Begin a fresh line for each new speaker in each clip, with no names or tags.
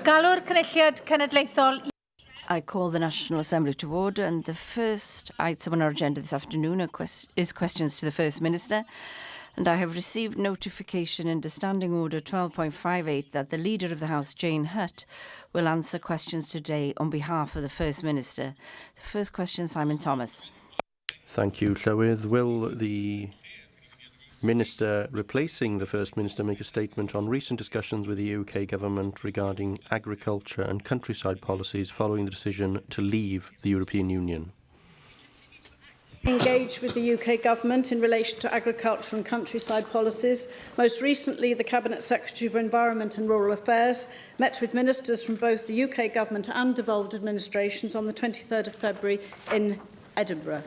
Galw'r Cynulliad Cenedlaethol.
I call the National Assembly to order, and the first item on our agenda this afternoon is questions to the First Minister. And I have received notification under Standing Order 12.58 that the Leader of the House, Jane Hutt, will answer questions today on behalf of the First Minister. The first question, Simon Thomas.
Thank you, Llywydd. Will the Minister replacing the First Minister make a statement on recent discussions with the UK Government regarding agriculture and countryside policies following the decision to leave the European Union?
Engaged with the UK Government in relation to agriculture and countryside policies. Most recently, the Cabinet Secretary for Environment and Rural Affairs met with ministers from both the UK Government and devolved administrations on the 23rd of February in Edinburgh.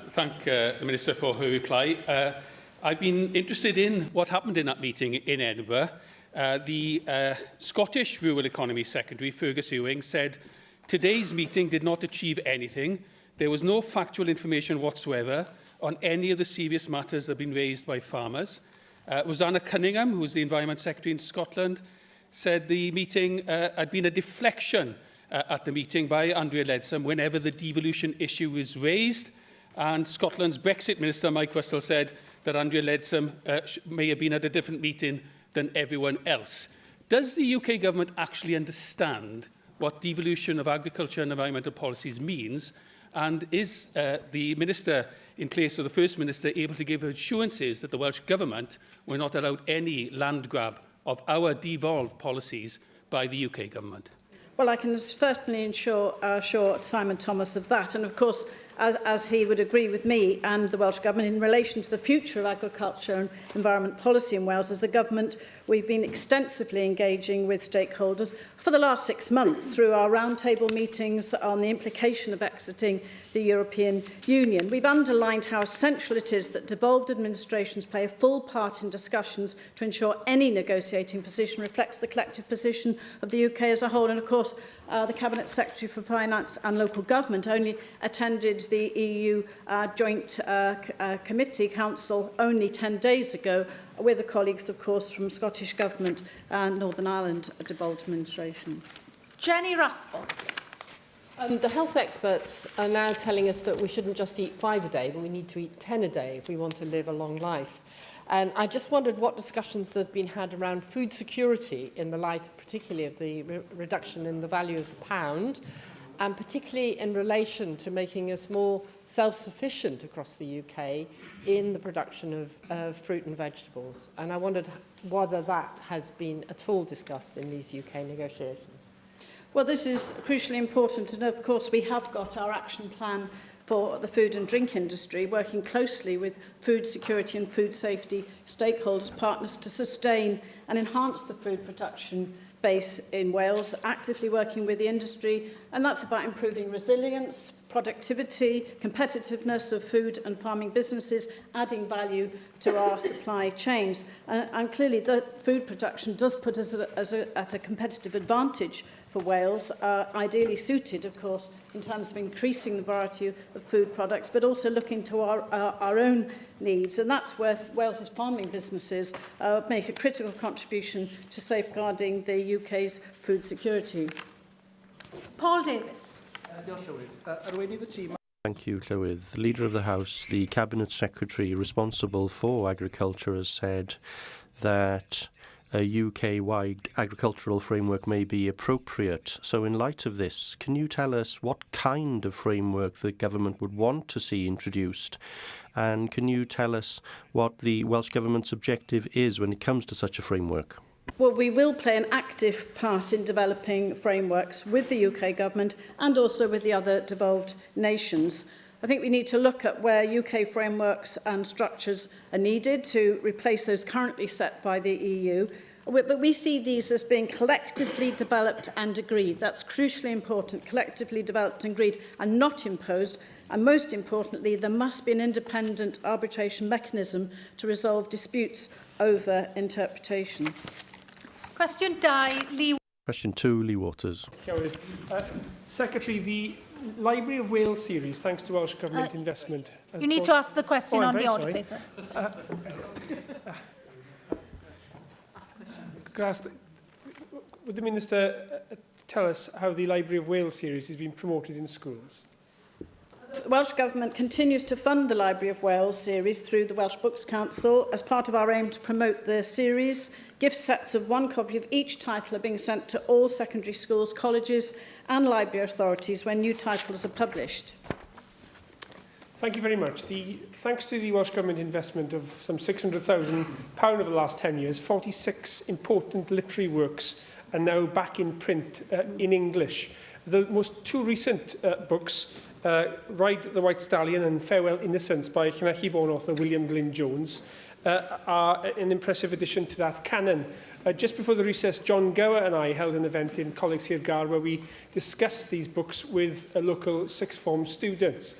Thank the Minister for her reply. I've been interested in what happened in that meeting in Edinburgh. The Scottish Rural Economy Secretary, Fergus Ewing, said today's meeting did not achieve anything. There was no factual information whatsoever on any of the serious matters that have been raised by farmers. Rosanna Cunningham, who was the Environment Secretary in Scotland, said the meeting had been a deflection at the meeting by Andrea Leadsom whenever the devolution issue was raised. And Scotland's Brexit Minister, Mike Russell, said that Andrea Leadsom may have been at a different meeting than everyone else. Does the UK Government actually understand what devolution of agriculture and environmental policies means? And is the Minister in place of the First Minister able to give assurances that the Welsh Government will not allow any land grab of our devolved policies by the UK Government?
Well, I can certainly assure Simon Thomas of that. And of course, as he would agree with me and the Welsh Government in relation to the future of agriculture and environment policy in Wales, as a government, we've been extensively engaging with stakeholders for the last 6 months through our roundtable meetings on the implication of exiting the European Union. We've underlined how essential it is that devolved administrations play a full part in discussions to ensure any negotiating position reflects the collective position of the UK as a whole. And of course, the Cabinet Secretary for Finance and Local Government only attended the EU Joint Committee Council only 10 days ago, with the colleagues, of course, from Scottish Government and Northern Ireland devolved administration.
Jenny Rathbone.
The health experts are now telling us that we shouldn't just eat 5 a day, but we need to eat 10 a day if we want to live a long life. And I just wondered what discussions have been had around food security in the light, particularly of the reduction in the value of the pound, and particularly in relation to making us more self-sufficient across the UK in the production of fruit and vegetables. And I wondered whether that has been at all discussed in these UK negotiations.
Well, this is crucially important, and of course we have got our action plan for the food and drink industry, working closely with food security and food safety stakeholders, partners, to sustain and enhance the food production base in Wales, actively working with the industry, and that's about improving resilience, productivity, competitiveness of food and farming businesses, adding value to our supply chains. And clearly, the food production does put us at a competitive advantage for Wales, ideally suited, of course, in terms of increasing the variety of food products, but also looking to our own needs. And that's where Wales's farming businesses make a critical contribution to safeguarding the UK's food security.
Paul Davis.
Thank you, Llywydd. The Leader of the House, the Cabinet Secretary responsible for agriculture, has said that a UK-wide agricultural framework may be appropriate. So in light of this, can you tell us what kind of framework the government would want to see introduced? And can you tell us what the Welsh Government's objective is when it comes to such a framework?
Well, we will play an active part in developing frameworks with the UK Government and also with the other devolved nations. I think we need to look at where UK frameworks and structures are needed to replace those currently set by the EU. But we see these as being collectively developed and agreed. That's crucially important, collectively developed and agreed, and not imposed. And most importantly, there must be an independent arbitration mechanism to resolve disputes over interpretation.
Question 2, Lee.
Question 2, Lee Waters.
Secretary, the Library of Wales series, thanks to Welsh Government investment.
You need to ask the question on the order paper.
would the Minister tell us how the Library of Wales series has been promoted in schools?
The Welsh Government continues to fund the Library of Wales series through the Welsh Books Council as part of our aim to promote the series. Gift sets of 1 copy of each title are being sent to all secondary schools, colleges and library authorities when new titles are published.
Thank you very much. Thanks to the Welsh Government investment of some £600,000 over the last 10 years, 46 important literary works are now back in print in English. The two recent books, Ride the White Stallion and Farewell Innocence by Llanelli-born author William Glyn Jones, are an impressive addition to that canon. Just before the recess, John Gower and I held an event in Coleg Sir Gar where we discussed these books with local sixth form students.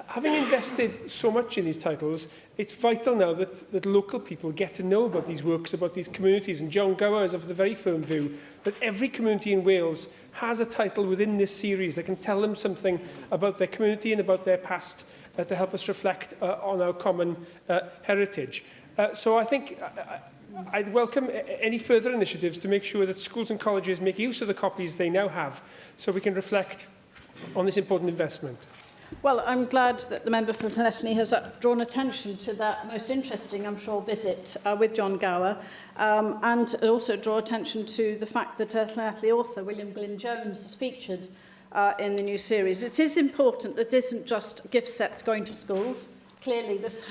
Having invested so much in these titles, it's vital now that local people get to know about these works, about these communities. And John Gower is of the very firm view that every community in Wales has a title within this series that can tell them something about their community and about their past to help us reflect on our common heritage. So I think I'd welcome any further initiatives to make sure that schools and colleges make use of the copies they now have so we can reflect on this important investment.
Well, I'm glad that the member for Llanelli has drawn attention to that most interesting, I'm sure, visit with John Gower, and also draw attention to the fact that Llanelli author William Glyn Jones is featured in the new series. It is important that this isn't just gift sets going to schools. Clearly, those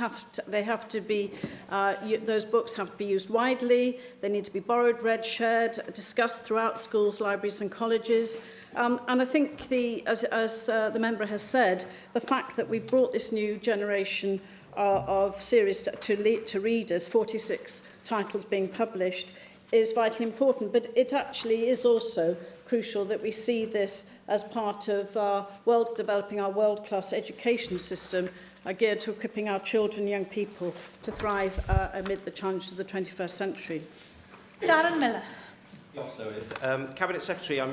books have to be used widely. They need to be borrowed, read, shared, discussed throughout schools, libraries and colleges. And I think, as the member has said, the fact that we've brought this new generation of series to readers, 46 titles being published, is vitally important. But it actually is also crucial that we see this as part of developing our world-class education system geared to equipping our children and young people to thrive amid the challenges of the 21st century.
Darren Miller.
Also is. Cabinet Secretary,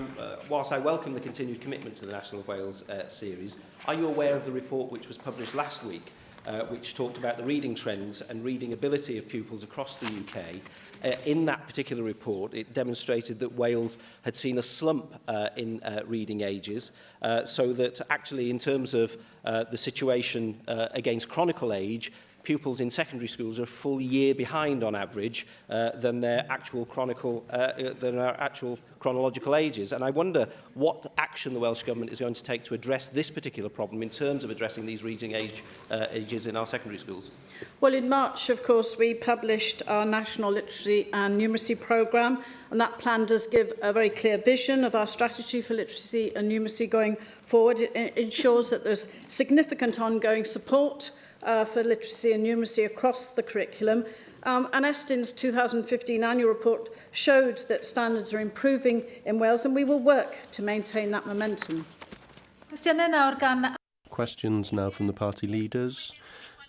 whilst I welcome the continued commitment to the National Wales series, are you aware of the report which was published last week, which talked about the reading trends and reading ability of pupils across the UK? In that particular report, it demonstrated that Wales had seen a slump in reading ages, so that actually in terms of the situation against chronicle age, pupils in secondary schools are a full year behind on average than their actual chronological ages. And I wonder what action the Welsh Government is going to take to address this particular problem in terms of addressing these reading ages in our secondary schools.
Well, in March, of course, we published our National Literacy and Numeracy Programme, and that plan does give a very clear vision of our strategy for literacy and numeracy going forward. It ensures that there's significant ongoing support for literacy and numeracy across the curriculum. And Estin's 2015 annual report showed that standards are improving in Wales, and we will work to maintain that momentum.
Questions now from the party leaders.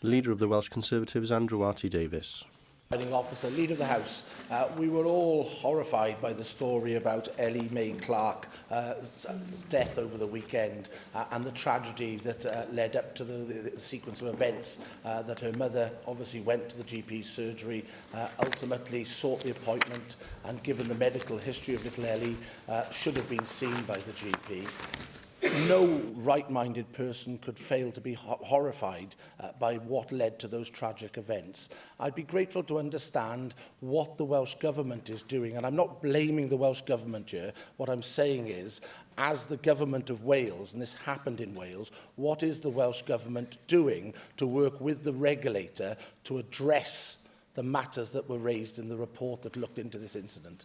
Leader of the Welsh Conservatives, Andrew Arty-Davis.
Presiding Officer, Leader of the House, we were all horrified by the story about Ellie Mae Clark's death over the weekend and the tragedy that led up to the sequence of events that her mother obviously went to the GP surgery, ultimately sought the appointment, and given the medical history of little Ellie, should have been seen by the GP. No right-minded person could fail to be horrified by what led to those tragic events. I'd be grateful to understand what the Welsh Government is doing, and I'm not blaming the Welsh Government here. What I'm saying is, as the Government of Wales, and this happened in Wales, what is the Welsh Government doing to work with the regulator to address the matters that were raised in the report that looked into this incident?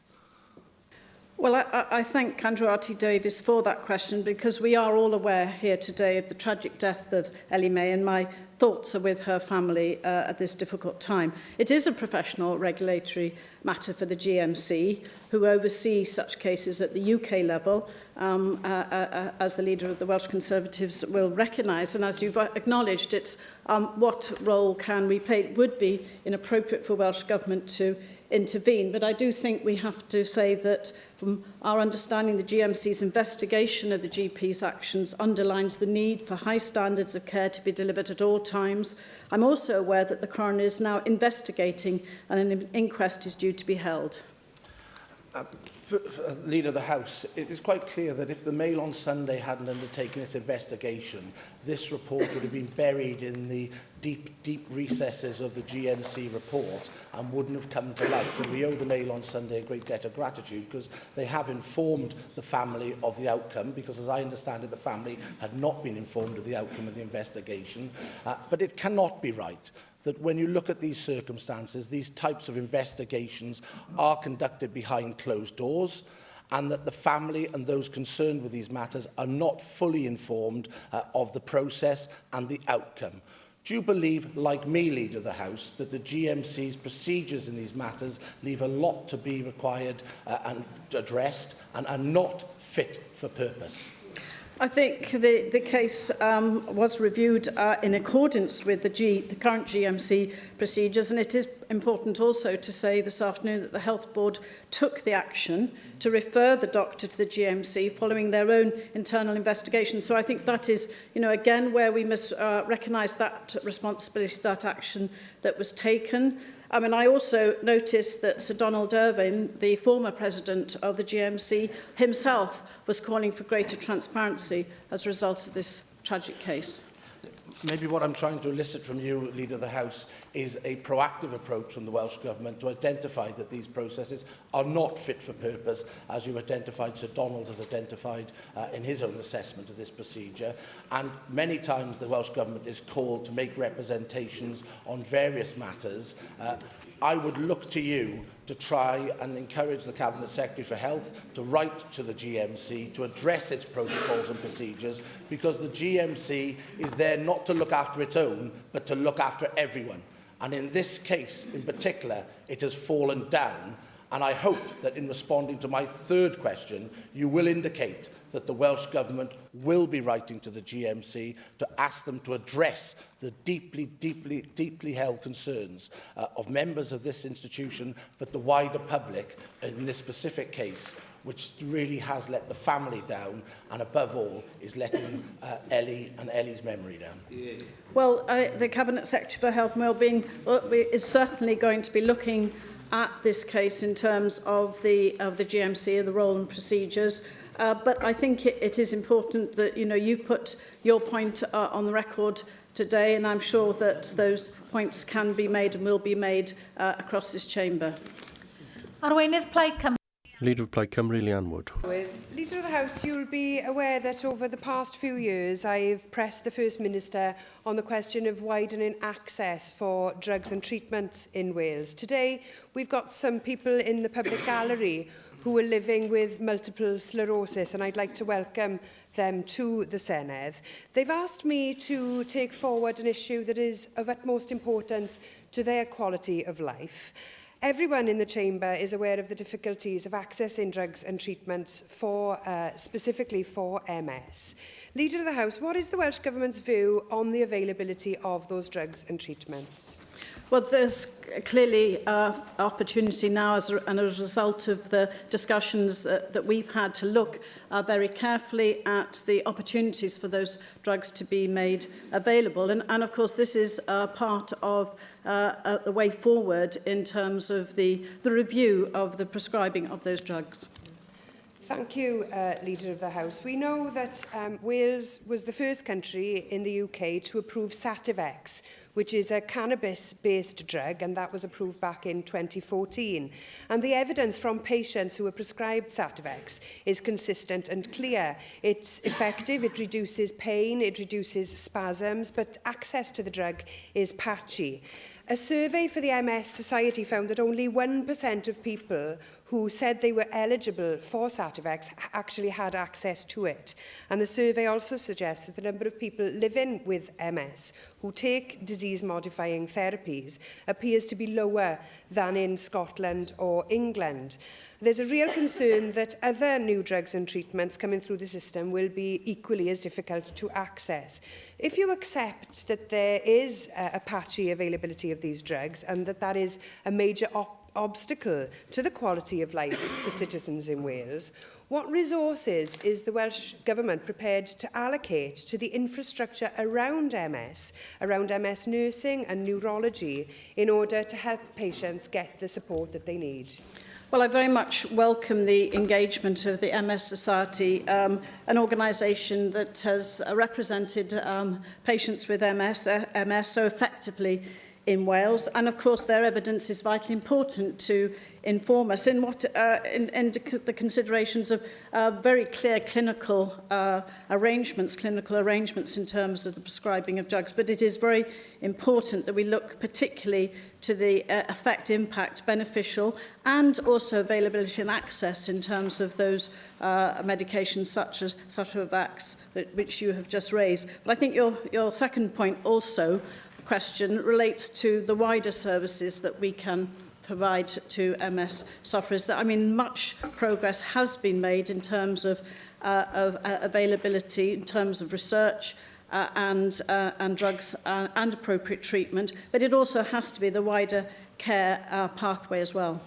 Well, I thank Andrew Arty-Davis for that question, because we are all aware here today of the tragic death of Ellie Mae, and my thoughts are with her family at this difficult time. It is a professional regulatory matter for the GMC, who oversee such cases at the UK level, as the leader of the Welsh Conservatives will recognise. And as you've acknowledged, it's what role can we play? It would be inappropriate for Welsh Government to intervene. But I do think we have to say that from our understanding, the GMC's investigation of the GP's actions underlines the need for high standards of care to be delivered at all times. I'm also aware that the coroner is now investigating and an inquest is due to be held.
Leader of the House, it is quite clear that if the Mail on Sunday hadn't undertaken its investigation, this report would have been buried in the deep recesses of the GMC report and wouldn't have come to light. And we owe the Mail on Sunday a great debt of gratitude because they have informed the family of the outcome, because as I understand it, the family had not been informed of the outcome of the investigation. But it cannot be right that when you look at these circumstances, these types of investigations are conducted behind closed doors, and that the family and those concerned with these matters are not fully informed of the process and the outcome. Do you believe, like me, Leader of the House, that the GMC's procedures in these matters leave a lot to be required and addressed and are not fit for purpose?
I think the case was reviewed in accordance with the current GMC procedures, and it is important also to say this afternoon that the Health Board took the action to refer the doctor to the GMC following their own internal investigation. So I think that is, again, where we must recognise that responsibility, that action that was taken. I also noticed that Sir Donald Irvine, the former president of the GMC, himself was calling for greater transparency as a result of this tragic case.
Maybe what I'm trying to elicit from you, Leader of the House, is a proactive approach from the Welsh Government to identify that these processes are not fit for purpose, as you identified, Sir Donald has identified in his own assessment of this procedure. And many times the Welsh Government is called to make representations on various matters. I would look to you to try and encourage the Cabinet Secretary for Health to write to the GMC to address its protocols and procedures, because the GMC is there not to look after its own, but to look after everyone. And in this case, in particular, it has fallen down. And I hope that in responding to my third question, you will indicate that the Welsh Government will be writing to the GMC to ask them to address the deeply held concerns of members of this institution, but the wider public in this specific case, which really has let the family down and, above all, is letting Ellie and Ellie's memory down.
Well, the Cabinet Secretary for Health and Wellbeing is certainly going to be looking at this case in terms of the GMC and the role and procedures. But I think it is important that you put your point on the record today, and I'm sure that those points can be made and will be made across this chamber.
Arweinydd Plaid Cymru.
Leader of Plaid Cymru, Leanne Wood.
Leader of the House, you'll be aware that over the past few years I've pressed the First Minister on the question of widening access for drugs and treatments in Wales. Today we've got some people in the public gallery who are living with multiple sclerosis, and I'd like to welcome them to the Senedd. They've asked me to take forward an issue that is of utmost importance to their quality of life. Everyone in the chamber is aware of the difficulties of accessing drugs and treatments specifically for MS. Leader of the House, what is the Welsh Government's view on the availability of those drugs and treatments?
Well, there's clearly opportunity now as a result of the discussions that we've had to look very carefully at the opportunities for those drugs to be made available. And of course, this is part of the way forward in terms of the review of the prescribing of those drugs.
Thank you, Leader of the House. We know that Wales was the first country in the UK to approve Sativex, which is a cannabis-based drug, and that was approved back in 2014. And the evidence from patients who were prescribed Sativex is consistent and clear. It's effective, it reduces pain, it reduces spasms, but access to the drug is patchy. A survey for the MS Society found that only 1% of people who said they were eligible for Sativex actually had access to it. And the survey also suggests that the number of people living with MS who take disease-modifying therapies appears to be lower than in Scotland or England. There's a real concern that other new drugs and treatments coming through the system will be equally as difficult to access. If you accept that there is a patchy availability of these drugs and that is a major obstacle to the quality of life for citizens in Wales, what resources is the Welsh Government prepared to allocate to the infrastructure around MS nursing and neurology, in order to help patients get the support that they need?
Well, I very much welcome the engagement of the MS Society, an organisation that has represented patients with MS so effectively in Wales, and of course their evidence is vitally important to inform us in what in the considerations of very clear clinical arrangements in terms of the prescribing of drugs. But it is very important that we look particularly to the effect, impact, beneficial, and also availability and access in terms of those medications such as Sativex, which you have just raised. But I think your second point also question relates to the wider services that we can provide to MS sufferers. I mean, much progress has been made in terms of availability, in terms of research and drugs and appropriate treatment, but it also has to be the wider care pathway as well.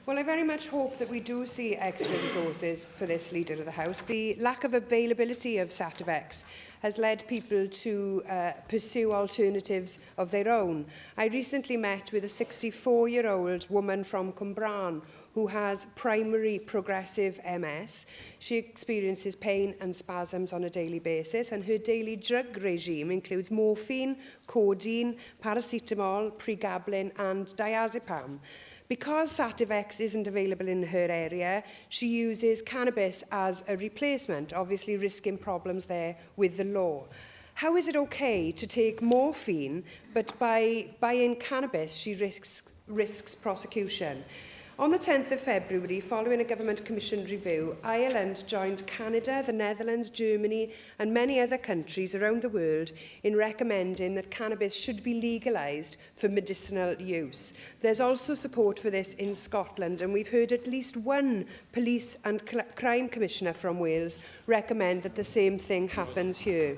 Well, I very much hope that we do see extra resources for this Leader of the House. The lack of availability of Sativex has led people to pursue alternatives of their own. I recently met with a 64-year-old woman from Cwmbran who has primary progressive MS. She experiences pain and spasms on a daily basis, and her daily drug regime includes morphine, codeine, paracetamol, pregabalin and diazepam. Because Sativex isn't available in her area, she uses cannabis as a replacement, obviously risking problems there with the law. How is it okay to take morphine, but by buying cannabis, she risks prosecution? On the 10th of February, following a government-commissioned review, Ireland joined Canada, the Netherlands, Germany and many other countries around the world in recommending that cannabis should be legalised for medicinal use. There's also support for this in Scotland, and we've heard at least one police and crime commissioner from Wales recommend that the same thing happens here.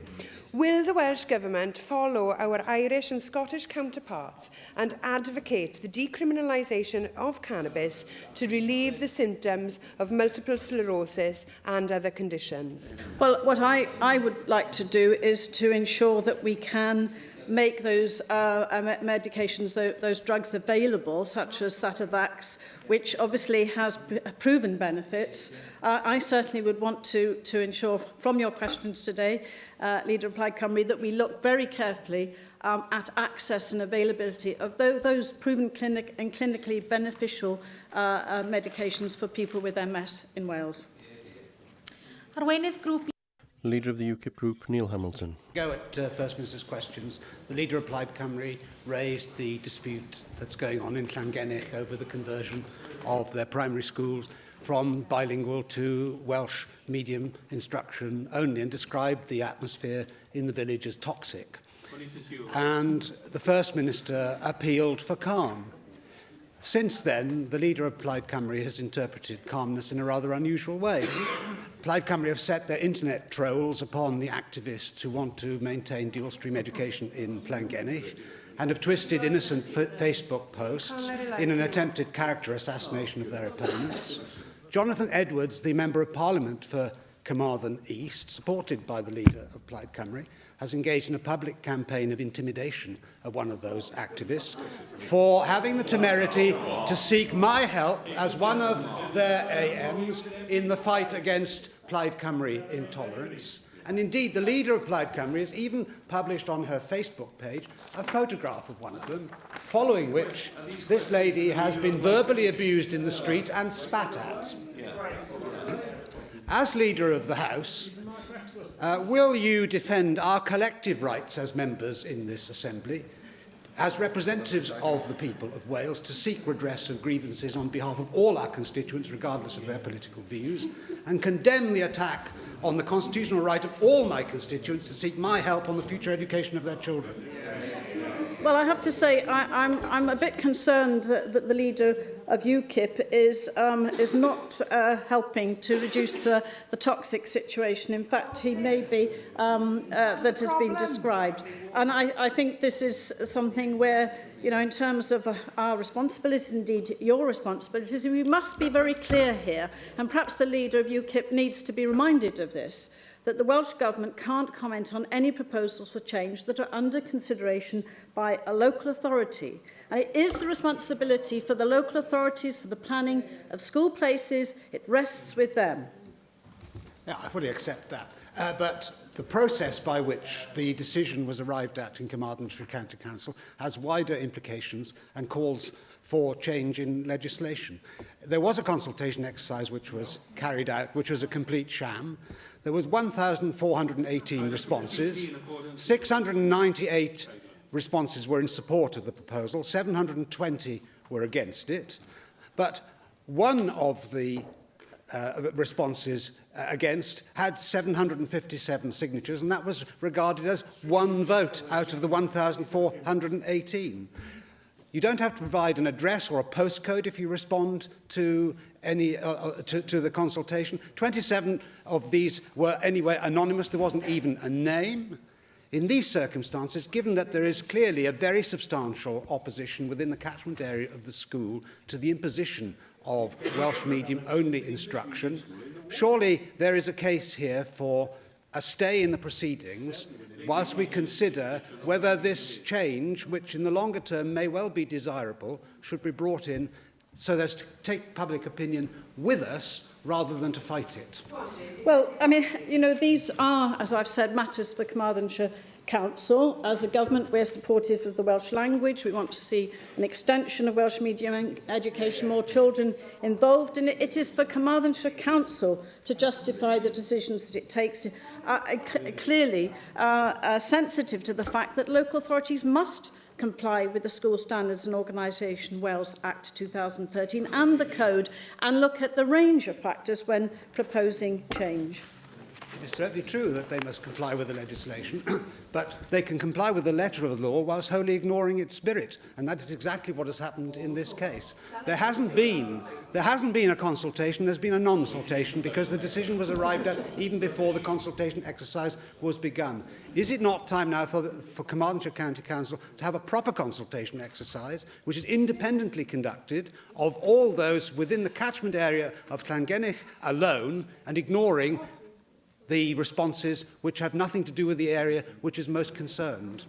Will the Welsh Government follow our Irish and Scottish counterparts and advocate the decriminalisation of cannabis to relieve the symptoms of multiple sclerosis and other conditions?
Well, what I would like to do is to ensure that we can make those medications, those drugs available, such as Sativex, which obviously has proven benefits. I certainly would want to ensure, from your questions today, Leader of Plaid Cymru, that we look very carefully at access and availability of those proven clinically beneficial medications for people with MS in Wales.
Arweinydd grŵp
Leader of the UKIP group, Neil Hamilton.
Go at First Minister's questions. The Leader of Plaid Cymru raised the dispute that's going on in Llangennech over the conversion of their primary schools from bilingual to Welsh medium instruction only, and described the atmosphere in the village as toxic. And the First Minister appealed for calm. Since then, the Leader of Plaid Cymru has interpreted calmness in a rather unusual way. Plaid Cymru have set their internet trolls upon the activists who want to maintain dual stream education in Llangennech and have twisted innocent Facebook posts in an attempted character assassination of their opponents. Jonathan Edwards, the Member of Parliament for Carmarthen East, supported by the Leader of Plaid Cymru, has engaged in a public campaign of intimidation of one of those activists for having the temerity to seek my help as one of their AMs in the fight against Plaid Cymru intolerance. And indeed, the Leader of Plaid Cymru has even published on her Facebook page a photograph of one of them, following which this lady has been verbally abused in the street and spat at. As Leader of the House, will you defend our collective rights as members in this Assembly, as representatives of the people of Wales, to seek redress of grievances on behalf of all our constituents, regardless of their political views, and condemn the attack on the constitutional right of all my constituents to seek my help on the future education of their children?
Well, I have to say I'm a bit concerned that the Leader of UKIP is not helping to reduce the toxic situation. In fact, he may be that has been described. And I think this is something where, you know, in terms of our responsibilities, indeed your responsibilities, we must be very clear here. And perhaps the Leader of UKIP needs to be reminded of this. that the Welsh Government can't comment on any proposals for change that are under consideration by a local authority. And it is the responsibility for the local authorities for the planning of school places. It rests with them.
Yeah, I fully accept that. But the process by which the decision was arrived at in Carmarthenshire County Council has wider implications and calls for change in legislation. There was a consultation exercise which was carried out, which was a complete sham. There was 1,418 responses. 698 responses were in support of the proposal. 720 were against it. But one of the responses against had 757 signatures, and that was regarded as one vote out of the 1,418. You don't have to provide an address or a postcode if you respond to any to the consultation. 27 of these were anyway anonymous. There wasn't even a name. In these circumstances, given that there is clearly a very substantial opposition within the catchment area of the school to the imposition of Welsh medium-only instruction, surely there is a case here for a stay in the proceedings whilst we consider whether this change, which in the longer term may well be desirable, should be brought in so as to take public opinion with us rather than to fight it.
Well, I mean, you know, these are, as I've said, matters for Carmarthenshire Council. As a government, we're supportive of the Welsh language. We want to see an extension of Welsh medium education, more children involved in it. It is for Carmarthenshire Council to justify the decisions that it takes, clearly sensitive to the fact that local authorities must comply with the School Standards and Organisation Wales Act 2013 and the Code, and look at the range of factors when proposing change.
It is certainly true that they must comply with the legislation, but they can comply with the letter of the law whilst wholly ignoring its spirit, and that is exactly what has happened in this case. There hasn't been a consultation, there's been a non-consultation because the decision was arrived at even before the consultation exercise was begun. Is it not time now for Carmarthenshire County Council to have a proper consultation exercise, which is independently conducted of all those within the catchment area of Llangennech alone, and ignoring the responses which have nothing to do with the area which is most concerned?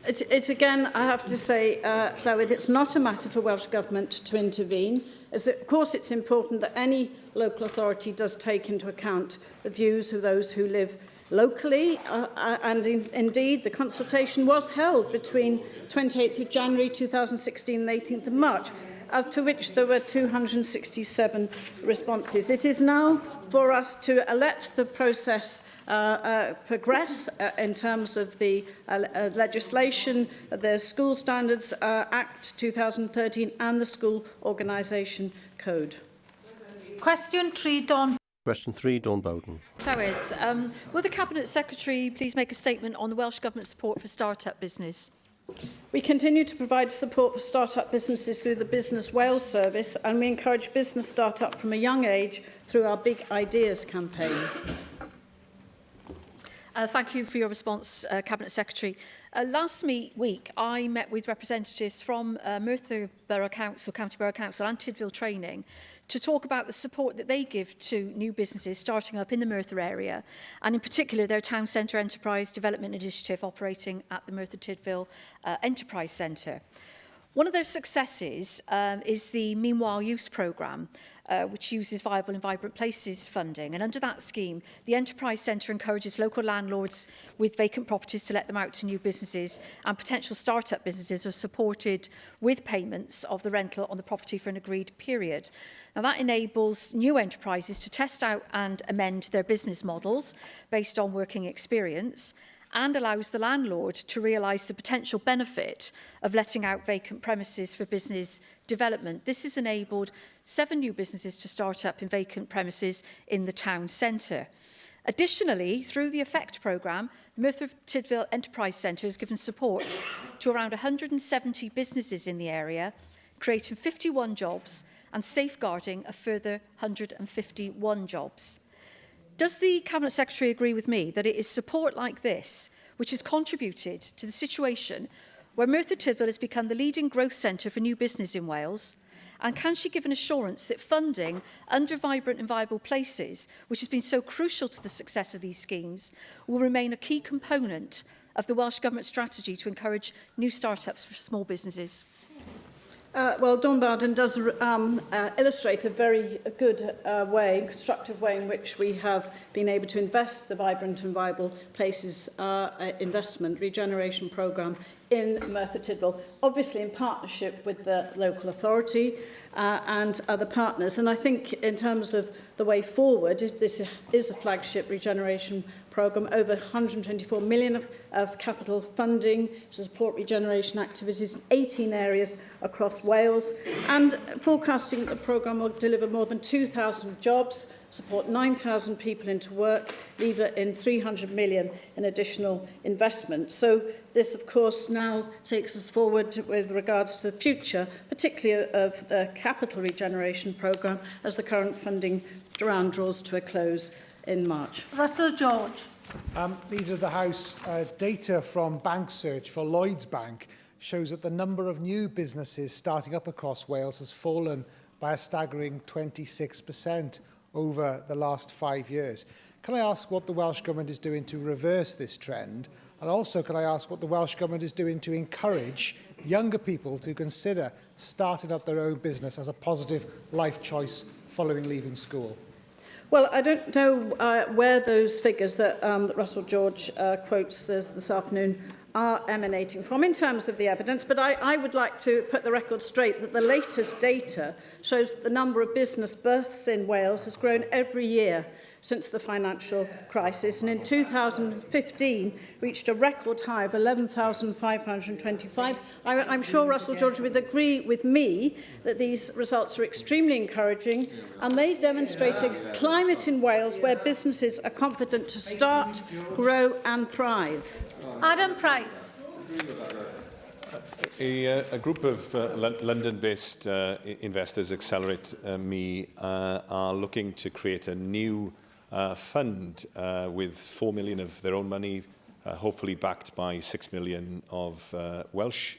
It's again, I have to say, Llywydd, it's not a matter for Welsh Government to intervene. Of course, it's important that any local authority does take into account the views of those who live locally, and indeed the consultation was held between 28th of January 2016 and 18th of March, to which there were 267 responses. It is now for us to let the process progress in terms of the legislation, the School Standards Act 2013 and the School Organisation Code.
Question 3, Dawn.
Question 3, Dawn Bowden.
Llywydd, will the Cabinet Secretary please make a statement on the Welsh Government's support for start-up business?
We continue to provide support for start-up businesses through the Business Wales service, and we encourage business start-up from a young age through our Big Ideas campaign.
Thank you for your response, Cabinet Secretary. Last week, I met with representatives from Merthyr Borough Council, County Borough Council and Tydfil Training to talk about the support that they give to new businesses starting up in the Merthyr area, and in particular their Town Centre Enterprise Development Initiative operating at the Merthyr Tydfil Enterprise Centre. One of their successes is the Meanwhile Use programme, which uses Viable and Vibrant Places funding. And under that scheme, the Enterprise Centre encourages local landlords with vacant properties to let them out to new businesses, and potential start-up businesses are supported with payments of the rental on the property for an agreed period. Now, that enables new enterprises to test out and amend their business models based on working experience, and allows the landlord to realise the potential benefit of letting out vacant premises for business development. This has enabled 7 new businesses to start up in vacant premises in the town centre. Additionally, through the EFFECT programme, the Merthyr Tydfil Enterprise Centre has given support to around 170 businesses in the area, creating 51 jobs and safeguarding a further 151 jobs. Does the Cabinet Secretary agree with me that it is support like this which has contributed to the situation where Merthyr Tydfil has become the leading growth centre for new business in Wales, And can she give an assurance that funding under Vibrant and Viable Places, which has been so crucial to the success of these schemes, will remain a key component of the Welsh Government strategy to encourage new start-ups for small businesses?
Well, Dawn Bowden does illustrate a very good constructive way in which we have been able to invest the Vibrant and Viable Places investment regeneration programme in Merthyr Tydfil, obviously in partnership with the local authority and other partners. And I think in terms of the way forward, this is a flagship regeneration programme, over 124 million of capital funding to support regeneration activities in 18 areas across Wales, and forecasting that the programme will deliver more than 2,000 jobs, support 9,000 people into work, lever in 300 million in additional investment. So this, of course, now takes us forward with regards to the future, particularly of the capital regeneration programme, as the current funding round draws to a close in March.
Russell George.
Leader of the House, data from Bank Search for Lloyds Bank shows that the number of new businesses starting up across Wales has fallen by a staggering 26% over the last 5 years. Can I ask what the Welsh Government is doing to reverse this trend? And also, can I ask what the Welsh Government is doing to encourage younger people to consider starting up their own business as a positive life choice following leaving school?
Well, I don't know where those figures that Russell George quotes this afternoon are emanating from in terms of the evidence, but I would like to put the record straight that the latest data shows that the number of business births in Wales has grown every year since the financial crisis, and in 2015 reached a record high of 11,525. I'm sure Russell George would agree with me that these results are extremely encouraging, and they demonstrate a climate in Wales where businesses are confident to start, grow and thrive.
Adam Price.
A group of London-based investors, Accelerate Me, are looking to create a new fund with 4 million of their own money, hopefully backed by 6 million of Welsh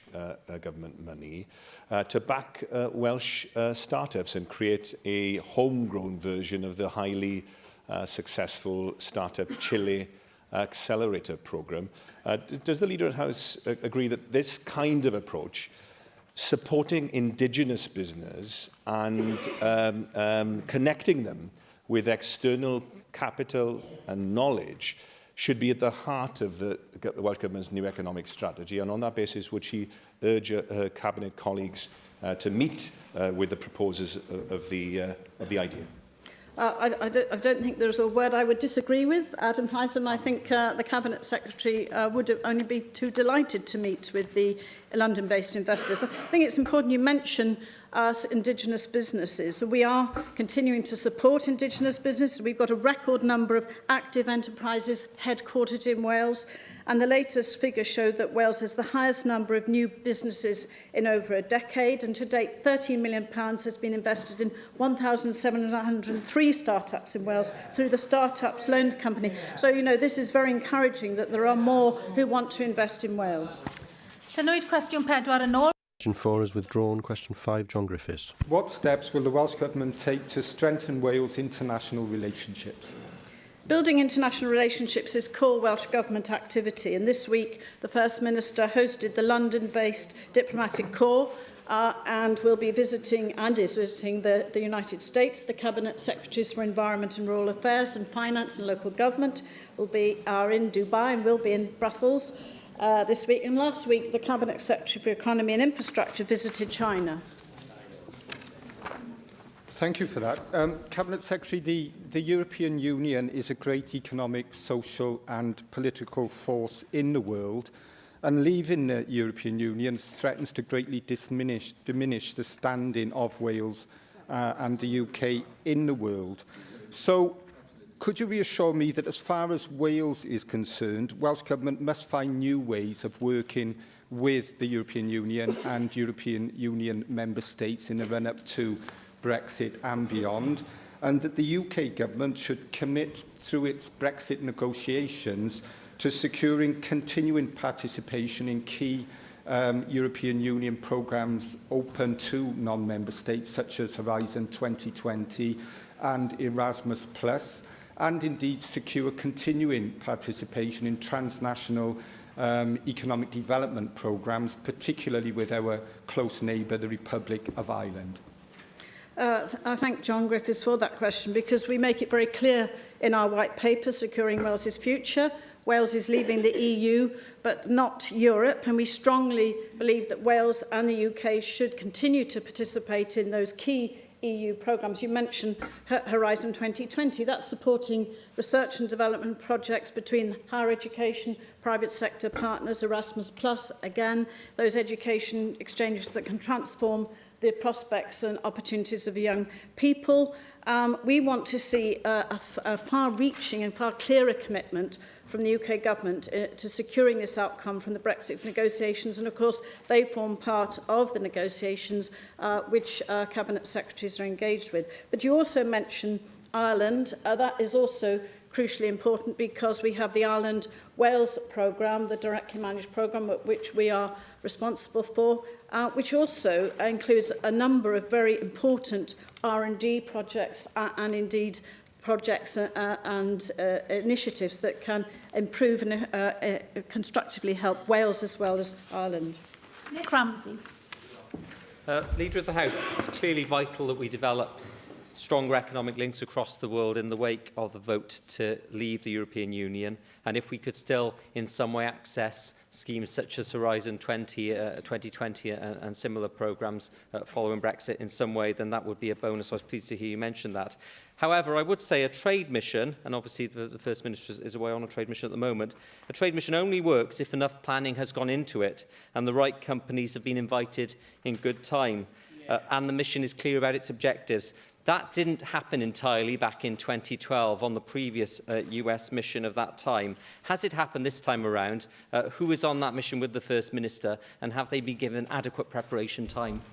government money, to back Welsh startups and create a homegrown version of the highly successful Startup Chile Accelerator programme. Does the Leader of the House agree that this kind of approach, supporting indigenous business and connecting them with external capital and knowledge, should be at the heart of the Welsh Government's new economic strategy? And on that basis, would she urge her Cabinet colleagues to meet with the proposers of the idea?
I don't think there's a word I would disagree with, Adam Price, and I think the Cabinet Secretary would only be too delighted to meet with the London-based investors. I think it's important you mention indigenous businesses. We are continuing to support indigenous businesses. We've got a record number of active enterprises headquartered in Wales, and the latest figures show that Wales has the highest number of new businesses in over a decade, and to date £13 million has been invested in 1,703 startups in Wales through the Startups Loans Company. So, you know, this is very encouraging that there are more who want to invest in Wales.
Tynwyd cwestiwn 4 yn ôl.
Question 4 is withdrawn. Question 5, John Griffiths.
What steps will the Welsh Government take to strengthen Wales' international relationships?
Building international relationships is core Welsh Government activity, and this week the First Minister hosted the London-based Diplomatic Corps and will be visiting and is visiting the United States. The Cabinet Secretaries for Environment and Rural Affairs and Finance and Local Government are in Dubai and will be in Brussels this week. And last week, the Cabinet Secretary for Economy and Infrastructure visited China.
Thank you for that. Cabinet Secretary, the European Union is a great economic, social and political force in the world, and leaving the European Union threatens to greatly diminish the standing of Wales and the UK in the world. So, could you reassure me that as far as Wales is concerned, Welsh Government must find new ways of working with the European Union and European Union member states in the run-up to Brexit and beyond, and that the UK Government should commit through its Brexit negotiations to securing continuing participation in key European Union programmes open to non-member states, such as Horizon 2020 and Erasmus+, and indeed secure continuing participation in transnational economic development programmes, particularly with our close neighbour, the Republic of Ireland?
I thank John Griffiths for that question, because we make it very clear in our white paper, Securing Wales's Future. Wales is leaving the EU, but not Europe, and we strongly believe that Wales and the UK should continue to participate in those key EU programmes. You mentioned Horizon 2020. That's supporting research and development projects between higher education, private sector partners, Erasmus+, again, those education exchanges that can transform the prospects and opportunities of young people. We want to see a far-reaching and far clearer commitment from the UK government to securing this outcome from the Brexit negotiations. And of course, they form part of the negotiations which Cabinet Secretaries are engaged with. But you also mentioned Ireland. That is also crucially important, because we have the Ireland-Wales programme, the directly managed programme, which we are responsible for, which also includes a number of very important R&D projects and indeed projects and initiatives that can improve and constructively help Wales as well as Ireland.
Nick Ramsey.
Leader of the House, it's clearly vital that we develop stronger economic links across the world in the wake of the vote to leave the European Union. And if we could still in some way access schemes such as Horizon 2020 and similar programmes following Brexit in some way, then that would be a bonus. I was pleased to hear you mention that. However, I would say a trade mission, and obviously the First Minister is away on a trade mission at the moment, a trade mission only works if enough planning has gone into it and the right companies have been invited in good time, and the mission is clear about its objectives. That didn't happen entirely back in 2012 on the previous US mission of that time. Has it happened this time around? Who is on that mission with the First Minister, and have they been given adequate preparation time?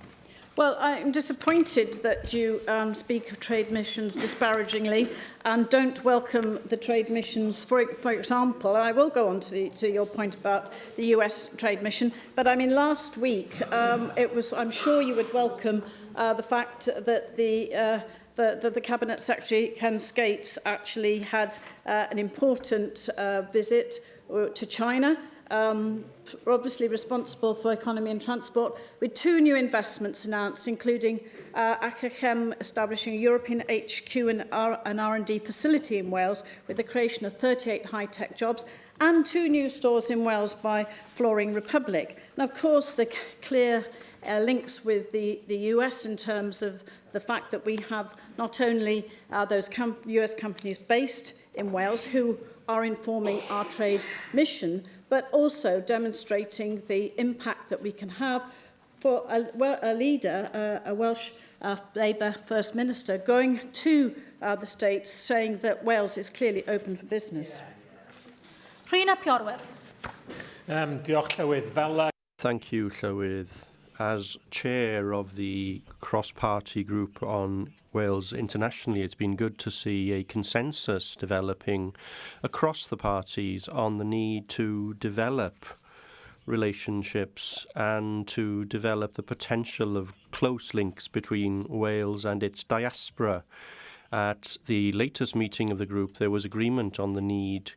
Well, I'm disappointed that you speak of trade missions disparagingly and don't welcome the trade missions. For example, I will go on to your point about the US trade mission, but I mean, last week I'm sure you would welcome the fact that the Cabinet Secretary, Ken Skates, actually had an important visit to China, obviously responsible for economy and transport, with 2 new investments announced, including Acachem establishing a European HQ and an R&D facility in Wales, with the creation of 38 high-tech jobs, and 2 new stores in Wales by Flooring Republic. And of course, the clear links with the US in terms of the fact that we have not only those US companies based in Wales who are informing our trade mission, but also demonstrating the impact that we can have for a leader, a Welsh Labour First Minister, going to the States saying that Wales is clearly open for business.
Rhina Piorwerth.
Diolch, Llywydd.
Thank you, Llywydd. As chair of the cross-party group on Wales internationally, it's been good to see a consensus developing across the parties on the need to develop relationships and to develop the potential of close links between Wales and its diaspora. At the latest meeting of the group, there was agreement on the need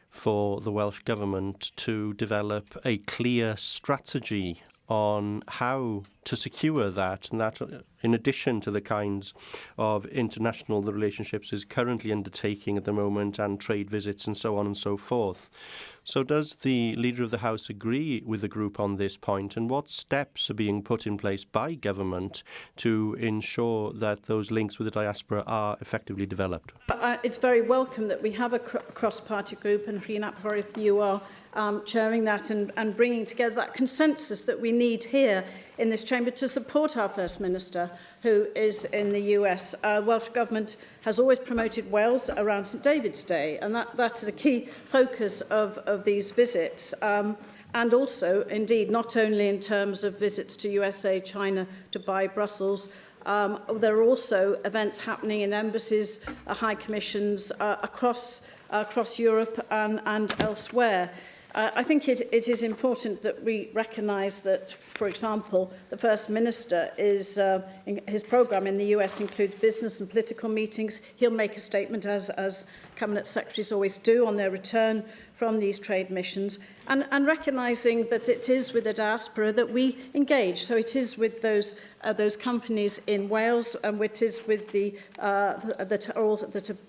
for the Welsh Government to develop a clear strategy on how to secure that, and that in addition to the kinds of international the relationships is currently undertaking at the moment and trade visits and so on and so forth. So does the Leader of the House agree with the group on this point, and what steps are being put in place by government to ensure that those links with the diaspora are effectively developed?
It's very welcome that we have a cross-party group, and Rhina Piorwerth, you are chairing that and bringing together that consensus that we need here in this chamber to support our First Minister, who is in the US. Welsh Government has always promoted Wales around St David's Day, and that is a key focus of these visits. And also, indeed, not only in terms of visits to USA, China, Dubai, Brussels, there are also events happening in embassies, high commissions across Europe and elsewhere. I think it is important that we recognise that, for example, the First Minister is, his programme in the US includes business and political meetings. He'll make a statement, as Cabinet Secretaries always do, on their return from these trade missions, and recognising that it is with the diaspora that we engage. So it is with those companies in Wales, and it is with the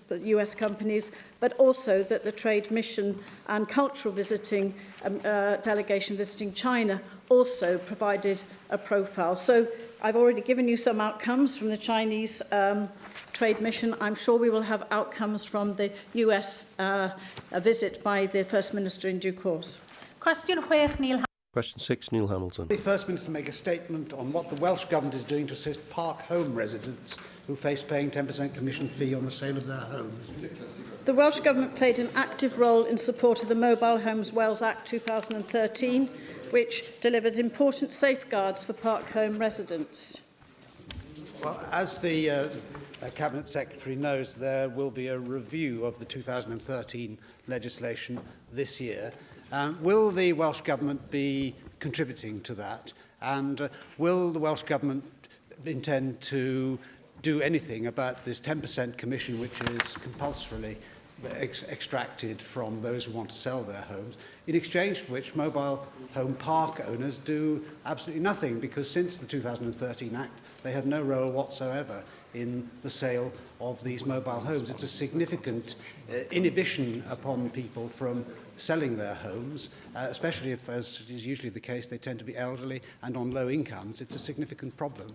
US companies, but also that the trade mission and cultural visiting delegation visiting China also provided a profile. So I've already given you some outcomes from the Chinese trade mission. I'm sure we will have outcomes from the US visit by the First Minister in due course.
Question 6, Neil.
Question 6, Neil Hamilton.
The First Minister make a statement on what the Welsh Government is doing to assist Park Home residents who face paying 10% commission fee on the sale of their homes.
The Welsh Government played an active role in support of the Mobile Homes Wales Act 2013, which delivered important safeguards for Park Home residents.
Well, as the Cabinet Secretary knows, there will be a review of the 2013 legislation this year. Will the Welsh Government be contributing to that? And will the Welsh Government intend to do anything about this 10% commission, which is compulsorily extracted from those who want to sell their homes, in exchange for which mobile home park owners do absolutely nothing, because since the 2013 Act, they have no role whatsoever in the sale of these mobile homes. It's a significant inhibition upon people from selling their homes, especially if, as is usually the case, they tend to be elderly and on low incomes. It's a significant problem.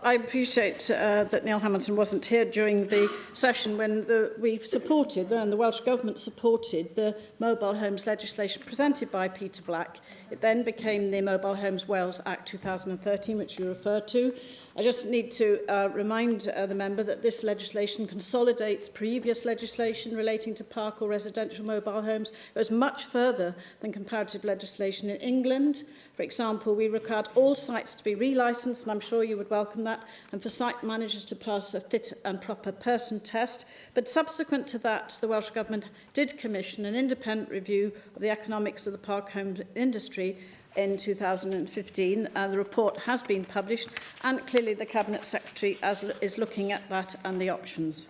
I appreciate that Neil Hamilton wasn't here during the session when we supported, and the Welsh Government supported, the mobile homes legislation presented by Peter Black. It then became the Mobile Homes Wales Act 2013, which you referred to. I just need to remind the member that this legislation consolidates previous legislation relating to park or residential mobile homes. It goes much further than comparative legislation in England. For example, we required all sites to be relicensed, and I'm sure you would welcome that, and for site managers to pass a fit and proper person test. But subsequent to that, the Welsh Government did commission an independent review of the economics of the park home industry in 2015. The report has been published, and clearly the Cabinet Secretary is looking at that and the options.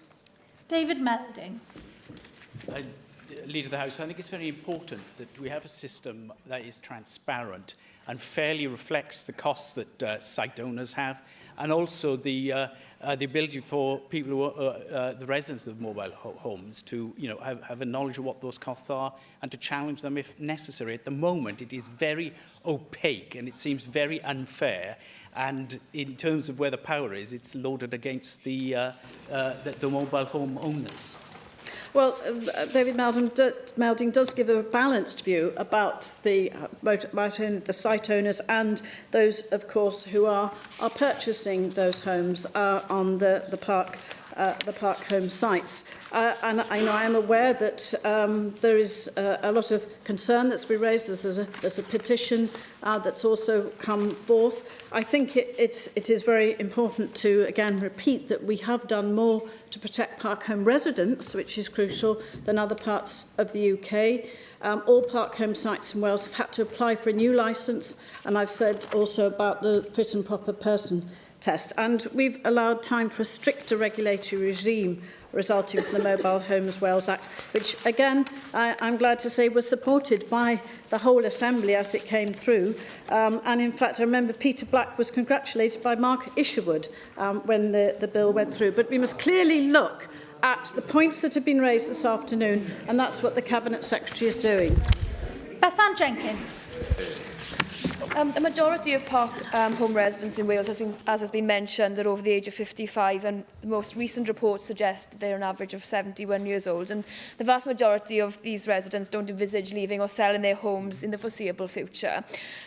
David Melding.
Leader of the House, I think it's very important that we have a system that is transparent and fairly reflects the costs that site owners have, and also the ability for people who are the residents of mobile homes to have a knowledge of what those costs are and to challenge them if necessary. At the moment, it is very opaque and it seems very unfair. And in terms of where the power is, it's loaded against the mobile home owners.
Well, David Melding does give a balanced view about the site owners and those, of course, who are purchasing those homes on the park home sites. And I am aware that there is a lot of concern that's been raised. There's a petition that's also come forth. I think it is very important to, again, repeat that we have done more to protect park home residents, which is crucial, than other parts of the UK. All park home sites in Wales have had to apply for a new licence, and I've said also about the fit and proper person test. And we've allowed time for a stricter regulatory regime resulting from the Mobile Homes Wales Act, which, again, I'm glad to say was supported by the whole Assembly as it came through. And, in fact, I remember Peter Black was congratulated by Mark Isherwood when the bill went through. But we must clearly look at the points that have been raised this afternoon, and that's what the Cabinet Secretary is doing.
Bethan Jenkins.
The majority of park home residents in Wales, as has been mentioned, are over the age of 55, and the most recent reports suggest that they're an average of 71 years old. And the vast majority of these residents don't envisage leaving or selling their homes in the foreseeable future.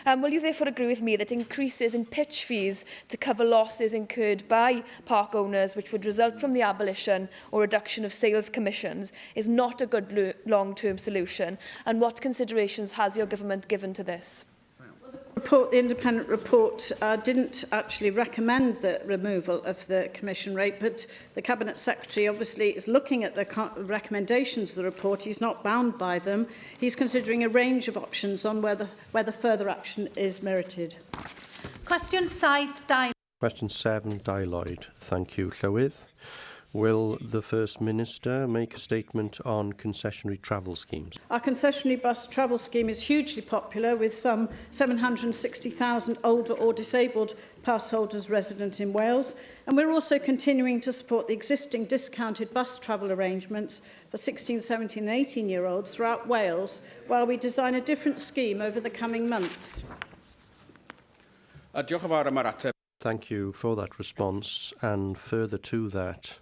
Will you therefore agree with me that increases in pitch fees to cover losses incurred by park owners, which would result from the abolition or reduction of sales commissions, is not a good long-term solution? And what considerations has your government given to this?
The independent report didn't actually recommend the removal of the commission rate, but the Cabinet Secretary obviously is looking at the recommendations of the report. He's not bound by them. He's considering a range of options on whether further action is merited.
Cwestiwn 7, Dai.
Question 7, Dai Lloyd. Thank you, Llywydd. Will the First Minister make a statement on concessionary travel schemes?
Our concessionary bus travel scheme is hugely popular, with some 760,000 older or disabled pass holders resident in Wales. And we're also continuing to support the existing discounted bus travel arrangements for 16, 17 and 18-year-olds throughout Wales, while we design a different scheme over the coming months.
Thank you for that response. And further to that,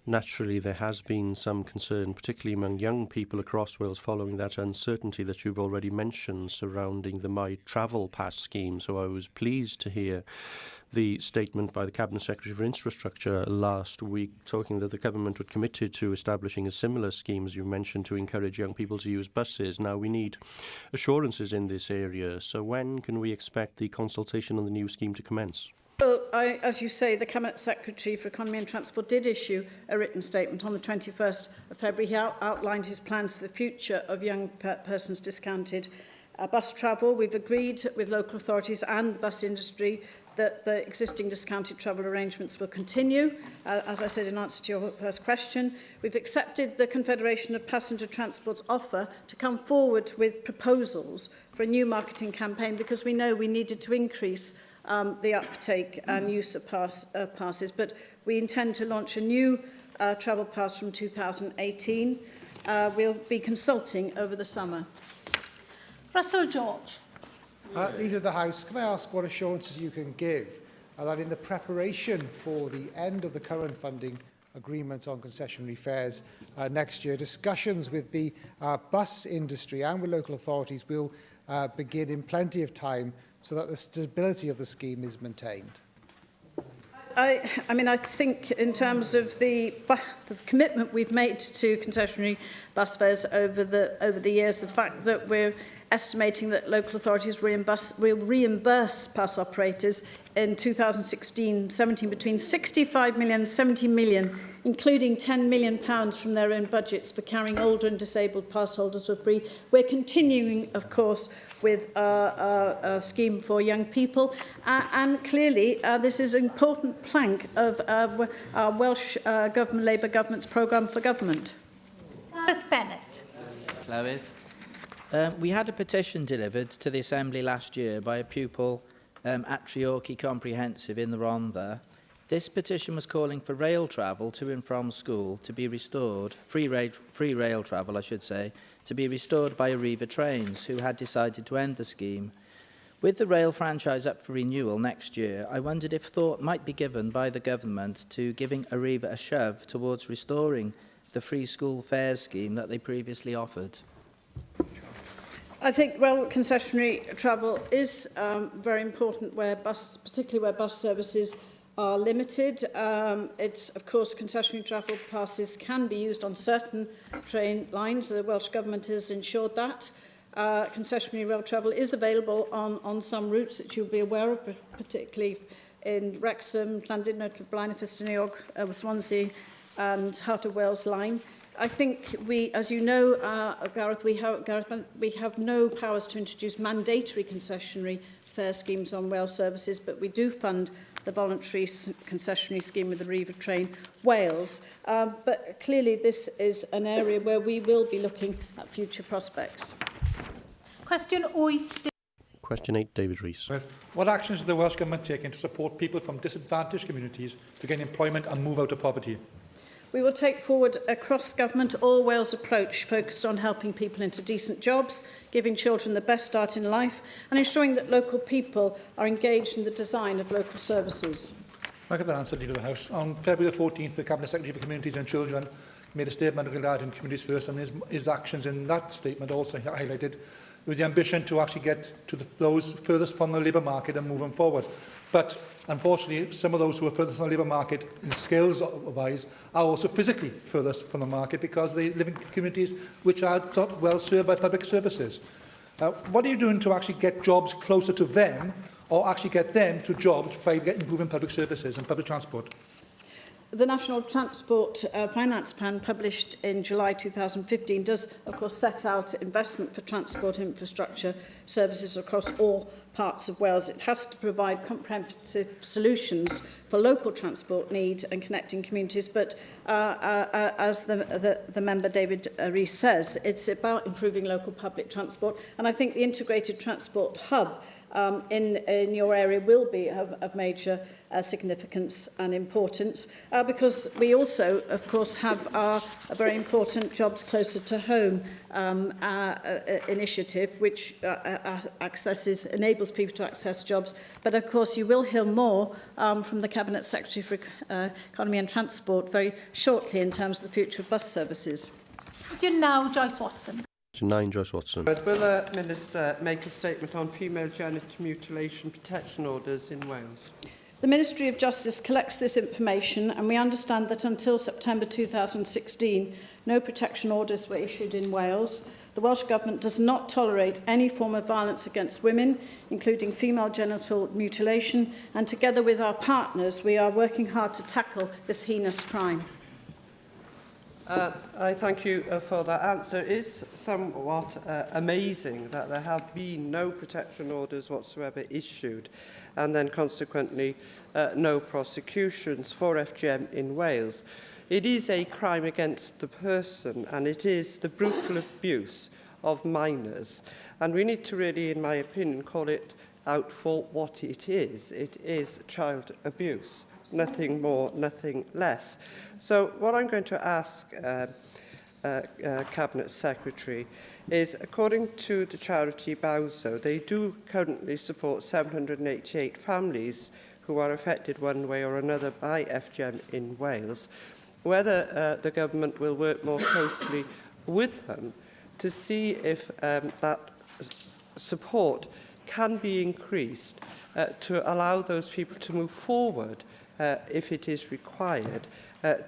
naturally, there has been some concern, particularly among young people across Wales, following that uncertainty that you've already mentioned surrounding the My Travel Pass scheme. So I was pleased to hear the statement by the Cabinet Secretary for Infrastructure last week, talking that the government had committed to establishing a similar scheme, as you mentioned, to encourage young people to use buses. Now, we need assurances in this area. So when can we expect the consultation on the new scheme to commence?
Well, as you say, the Cabinet Secretary for Economy and Transport did issue a written statement on the 21st of February. He outlined his plans for the future of young persons' discounted bus travel. We've agreed with local authorities and the bus industry that the existing discounted travel arrangements will continue. As I said in answer to your first question, we've accepted the Confederation of Passenger Transport's offer to come forward with proposals for a new marketing campaign, because we know we needed to increase the uptake and use of passes, but we intend to launch a new travel pass from 2018. We'll be consulting over the summer.
Russell George.
Leader of the House, can I ask what assurances you can give that in the preparation for the end of the current funding agreement on concessionary fares next year, discussions with the bus industry and with local authorities will begin in plenty of time so that the stability of the scheme is maintained?
I think in terms of the commitment we've made to concessionary bus fares over the years, the fact that we're estimating that local authorities will reimburse pass operators in 2016-17 between 65 million and 70 million, including £10 million from their own budgets for carrying older and disabled pass holders for free. We're continuing, of course, with a scheme for young people, and clearly this is an important plank of our Welsh Government, Labour Government's programme for government.
Gareth Bennett.
We had a petition delivered to the Assembly last year by a pupil at Treorchy Comprehensive in the Rhondda. This petition was calling for rail travel to and from school to be restored, free rail travel, I should say, to be restored by Arriva Trains, who had decided to end the scheme. With the rail franchise up for renewal next year, I wondered if thought might be given by the government to giving Arriva a shove towards restoring the free school fares scheme that they previously offered.
I think, well, concessionary travel is very important, particularly where bus services are limited. It's, of course, concessionary travel passes can be used on certain train lines. The Welsh Government has ensured that. Concessionary rail travel is available on some routes that you'll be aware of, particularly in Wrexham, Llandudno, Blaenau Ffestiniog, Swansea and Heart of Wales line. I think we, as you know, Gareth, we have no powers to introduce mandatory concessionary fare schemes on rail services, but we do fund the voluntary concessionary scheme with the Arriva Train Wales. But clearly this is an area where we will be looking at future prospects.
Question 8.
Question 8, David Rees.
What actions is the Welsh Government taking to support people from disadvantaged communities to gain employment and move out of poverty?
We will take forward a cross-government, all-Wales approach focused on helping people into decent jobs, giving children the best start in life, and ensuring that local people are engaged in the design of local services.
I get that answer, Leader of the House. On February the 14th, the Cabinet Secretary for Communities and Children made a statement regarding Communities First, and his actions in that statement also highlighted was the ambition to actually get to those furthest from the labour market and move them forward. But unfortunately, some of those who are furthest from the labour market in skills-wise are also physically furthest from the market because they live in communities which are not well served by public services. What are you doing to actually get jobs closer to them, or actually get them to jobs by improving public services and public transport?
The National Transport Finance Plan, published in July 2015, does, of course, set out investment for transport infrastructure services across all parts of Wales. It has to provide comprehensive solutions for local transport need and connecting communities, but as the member David Rees says, it's about improving local public transport, and I think the integrated transport hub in your area will be of major significance and importance, because we also, of course, have our very important Jobs Closer to Home initiative, which enables people to access jobs. But, of course, you will hear more from the Cabinet Secretary for Economy and Transport very shortly in terms of the future of bus services.
Question now, Joyce Watson.
9, Joyce Watson.
Will the Minister make a statement on female genital mutilation protection orders in Wales?
The Ministry of Justice collects this information, and we understand that until September 2016, no protection orders were issued in Wales. The Welsh Government does not tolerate any form of violence against women, including female genital mutilation, and together with our partners, we are working hard to tackle this heinous crime.
I thank you for that answer. It is somewhat amazing that there have been no protection orders whatsoever issued, and then consequently no prosecutions for FGM in Wales. It is a crime against the person, and it is the brutal abuse of minors. And we need to really, in my opinion, call it out for what it is. It is child abuse. Nothing more, nothing less. So what I'm going to ask Cabinet Secretary is, according to the charity Bowso, they do currently support 788 families who are affected one way or another by FGM in Wales, whether the government will work more closely with them to see if that support can be increased to allow those people to move forward if it is required,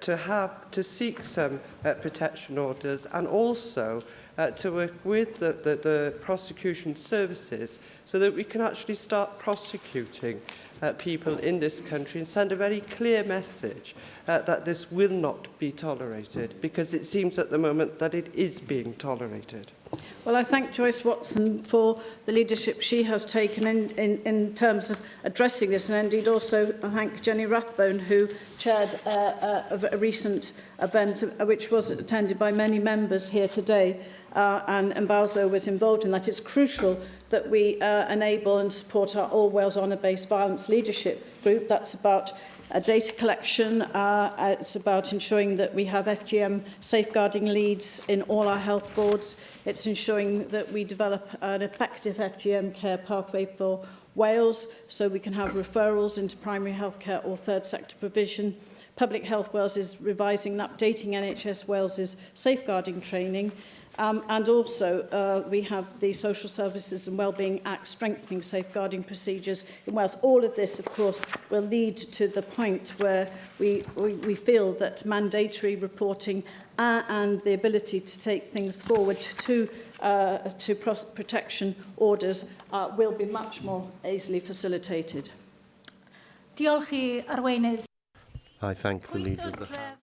to seek some protection orders, and also to work with the prosecution services so that we can actually start prosecuting people in this country and send a very clear message that this will not be tolerated, because it seems at the moment that it is being tolerated.
Well, I thank Joyce Watson for the leadership she has taken in terms of addressing this, and indeed also I thank Jenny Rathbone, who chaired a recent event which was attended by many members here today, and Bowso was involved in that. It's crucial that we enable and support our All Wales Honour-Based Violence Leadership Group. That's about data collection. It's about ensuring that we have FGM safeguarding leads in all our health boards. It's ensuring that we develop an effective FGM care pathway for Wales, so we can have referrals into primary healthcare or third sector provision. Public Health Wales is revising and updating NHS Wales's safeguarding training. And also, we have the Social Services and Wellbeing Act strengthening safeguarding procedures in Wales. All of this, of course, will lead to the point where we feel that mandatory reporting and the ability to take things forward to protection orders will be much more easily facilitated.
Diolch i arweinydd.
I thank the Leader of the House.